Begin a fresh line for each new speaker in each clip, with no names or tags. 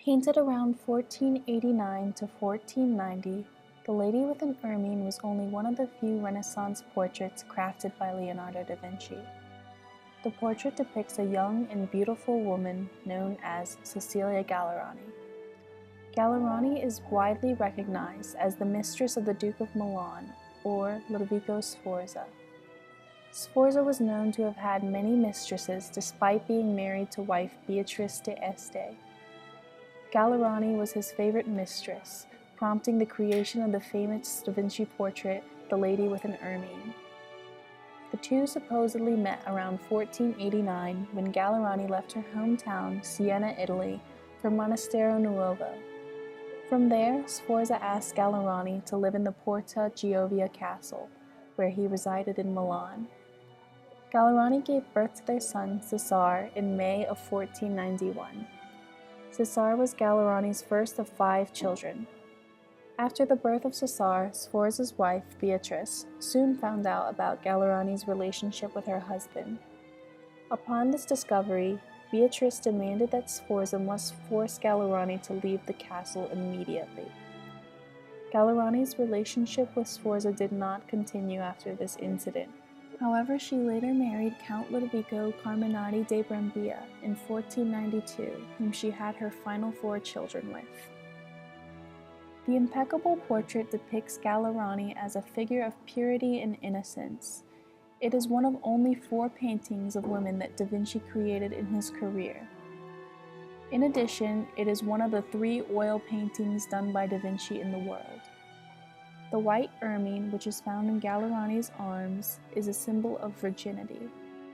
Painted around 1489 to 1490, the Lady with an Ermine was only one of the few Renaissance portraits crafted by Leonardo da Vinci. The portrait depicts a young and beautiful woman known as Cecilia Gallerani. Gallerani is widely recognized as the mistress of the Duke of Milan, or Ludovico Sforza. Sforza was known to have had many mistresses despite being married to wife Beatrice d'Este. Gallerani was his favorite mistress, prompting the creation of the famous Da Vinci portrait, The Lady with an Ermine. The two supposedly met around 1489 when Gallerani left her hometown, Siena, Italy, for Monastero Nuovo. From there, Sforza asked Gallerani to live in the Porta Giovia castle, where he resided in Milan. Gallerani gave birth to their son, Cesare, in May of 1491. Cesare was Gallerani's first of 5 children. After the birth of Cesare, Sforza's wife, Beatrice, soon found out about Gallerani's relationship with her husband. Upon this discovery, Beatrice demanded that Sforza must force Gallerani to leave the castle immediately. Gallerani's relationship with Sforza did not continue after this incident. However, she later married Count Ludovico Carminati de Brembia in 1492, whom she had her final 4 children with. The impeccable portrait depicts Gallerani as a figure of purity and innocence. It is one of only 4 paintings of women that Da Vinci created in his career. In addition, it is one of the 3 oil paintings done by Da Vinci in the world. The white ermine, which is found in Gallerani's arms, is a symbol of virginity.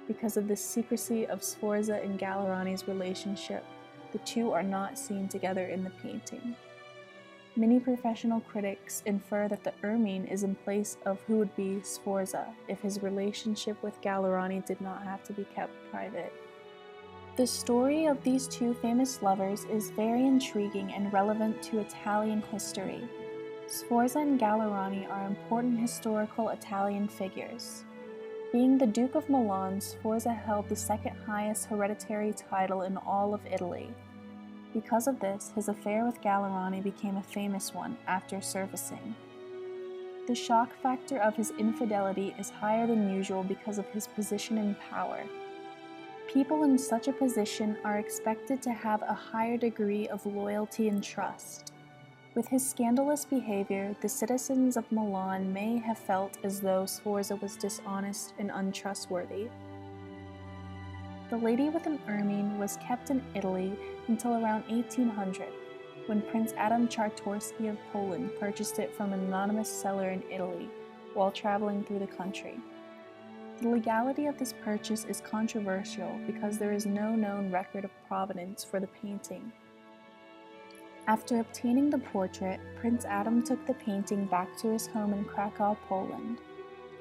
Because of the secrecy of Sforza and Gallerani's relationship, the two are not seen together in the painting. Many professional critics infer that the ermine is in place of who would be Sforza if his relationship with Gallerani did not have to be kept private. The story of these 2 famous lovers is very intriguing and relevant to Italian history. Sforza and Gallerani are important historical Italian figures. Being the Duke of Milan, Sforza held the 2nd highest hereditary title in all of Italy. Because of this, his affair with Gallerani became a famous one after surfacing. The shock factor of his infidelity is higher than usual because of his position in power. People in such a position are expected to have a higher degree of loyalty and trust. With his scandalous behavior, the citizens of Milan may have felt as though Sforza was dishonest and untrustworthy. The Lady with an Ermine was kept in Italy until around 1800, when Prince Adam Czartoryski of Poland purchased it from an anonymous seller in Italy while traveling through the country. The legality of this purchase is controversial because there is no known record of provenance for the painting. After obtaining the portrait, Prince Adam took the painting back to his home in Krakow, Poland.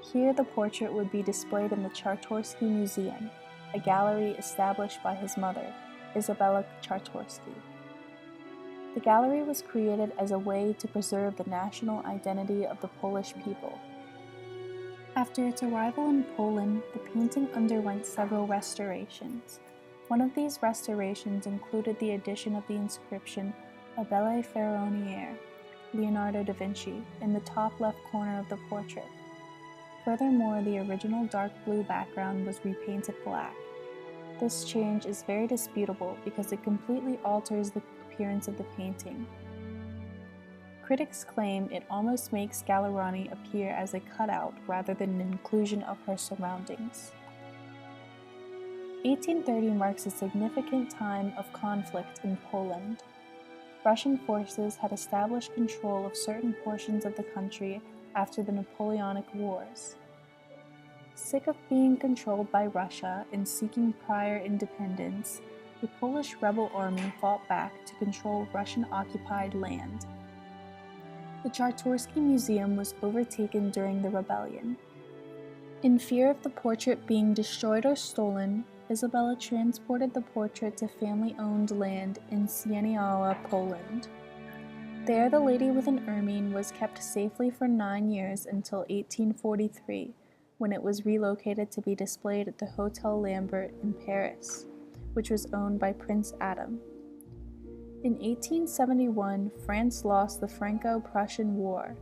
Here the portrait would be displayed in the Czartoryski Museum, a gallery established by his mother, Izabela Czartoryski. The gallery was created as a way to preserve the national identity of the Polish people. After its arrival in Poland, the painting underwent several restorations. One of these restorations included the addition of the inscription Abele Ferroniere, Leonardo da Vinci, in the top left corner of the portrait. Furthermore, the original dark blue background was repainted black. This change is very disputable because it completely alters the appearance of the painting. Critics claim it almost makes Gallerani appear as a cutout rather than an inclusion of her surroundings. 1830 marks a significant time of conflict in Poland. Russian forces had established control of certain portions of the country after the Napoleonic Wars. Sick of being controlled by Russia and seeking prior independence, a Polish rebel army fought back to control Russian-occupied land. The Czartoryski Museum was overtaken during the rebellion. In fear of the portrait being destroyed or stolen, Izabela transported the portrait to family-owned land in Sieniawa, Poland. There, the Lady with an Ermine was kept safely for 9 years until 1843, when it was relocated to be displayed at the Hotel Lambert in Paris, which was owned by Prince Adam. In 1871, France lost the Franco-Prussian War.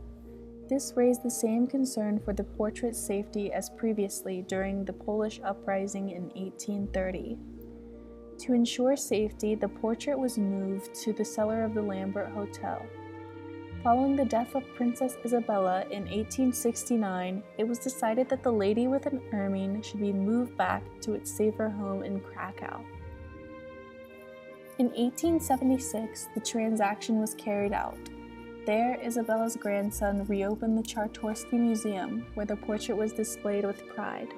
This raised the same concern for the portrait's safety as previously during the Polish uprising in 1830. To ensure safety, the portrait was moved to the cellar of the Lambert Hotel. Following the death of Princess Isabella in 1869, it was decided that the lady with an ermine should be moved back to its safer home in Krakow. In 1876, the transaction was carried out. There, Isabella's grandson reopened the Czartoryski Museum, where the portrait was displayed with pride.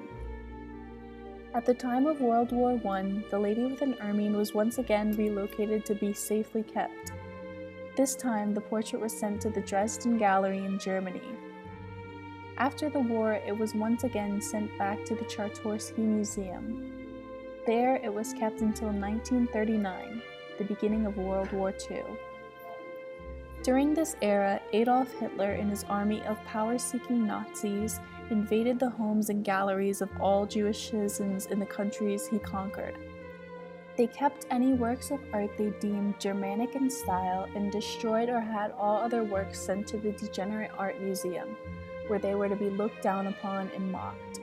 At the time of World War I, the lady with an ermine was once again relocated to be safely kept. This time, the portrait was sent to the Dresden Gallery in Germany. After the war, it was once again sent back to the Czartoryski Museum. There, it was kept until 1939, the beginning of World War II. During this era, Adolf Hitler and his army of power-seeking Nazis invaded the homes and galleries of all Jewish citizens in the countries he conquered. They kept any works of art they deemed Germanic in style and destroyed or had all other works sent to the Degenerate Art Museum, where they were to be looked down upon and mocked.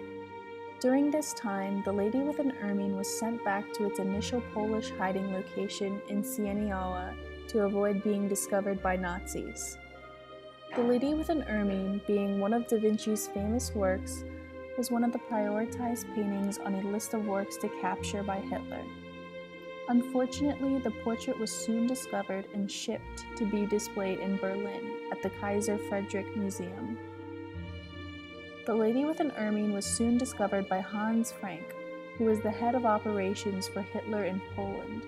During this time, the lady with an ermine was sent back to its initial Polish hiding location in Sieniawa to avoid being discovered by Nazis. The lady with an ermine, being one of Da Vinci's famous works, was one of the prioritized paintings on a list of works to capture by Hitler. Unfortunately, the portrait was soon discovered and shipped to be displayed in Berlin at the Kaiser Friedrich Museum. The lady with an ermine was soon discovered by Hans Frank, who was the head of operations for Hitler in Poland.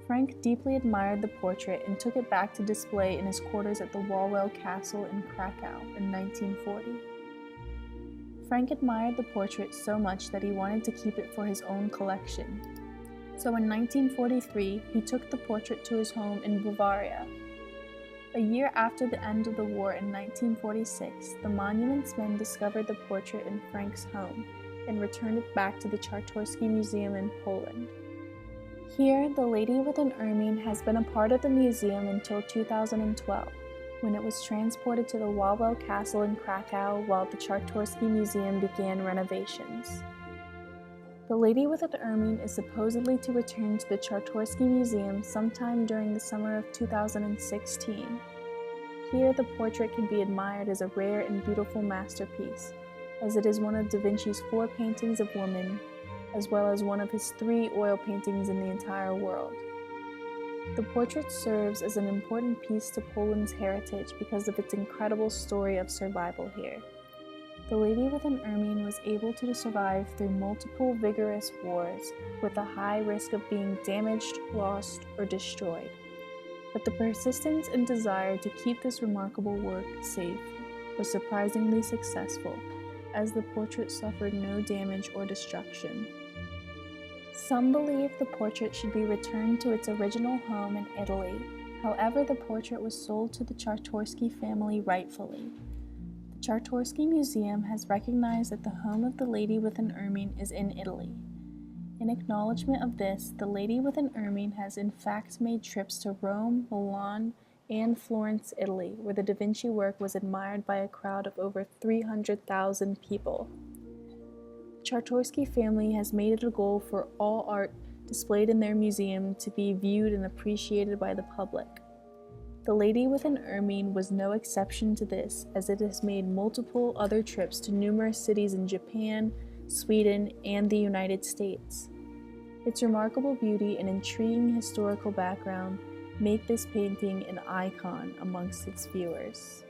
Frank deeply admired the portrait and took it back to display in his quarters at the Wawel Castle in Krakow in 1940. Frank admired the portrait so much that he wanted to keep it for his own collection. So in 1943, he took the portrait to his home in Bavaria. A year after the end of the war in 1946, the monuments men discovered the portrait in Frank's home and returned it back to the Czartoryski Museum in Poland. Here, the lady with an ermine has been a part of the museum until 2012, when it was transported to the Wawel Castle in Krakow while the Czartoryski Museum began renovations. The lady with an ermine is supposedly to return to the Czartoryski Museum sometime during the summer of 2016. Here, the portrait can be admired as a rare and beautiful masterpiece, as it is one of Da Vinci's 4 paintings of women, as well as one of his 3 oil paintings in the entire world. The portrait serves as an important piece to Poland's heritage because of its incredible story of survival here. The lady with an ermine was able to survive through multiple vigorous wars with a high risk of being damaged, lost, or destroyed. But the persistence and desire to keep this remarkable work safe was surprisingly successful, as the portrait suffered no damage or destruction. Some believe the portrait should be returned to its original home in Italy. However, the portrait was sold to the Czartoryski family rightfully. The Czartoryski Museum has recognized that the home of the lady with an ermine is in Italy. In acknowledgement of this, the lady with an ermine has in fact made trips to Rome, Milan, and Florence, Italy, where the Da Vinci work was admired by a crowd of over 300,000 people. The Czartoryski family has made it a goal for all art displayed in their museum to be viewed and appreciated by the public. The lady with an ermine was no exception to this, as it has made multiple other trips to numerous cities in Japan, Sweden, and the United States. Its remarkable beauty and intriguing historical background make this painting an icon amongst its viewers.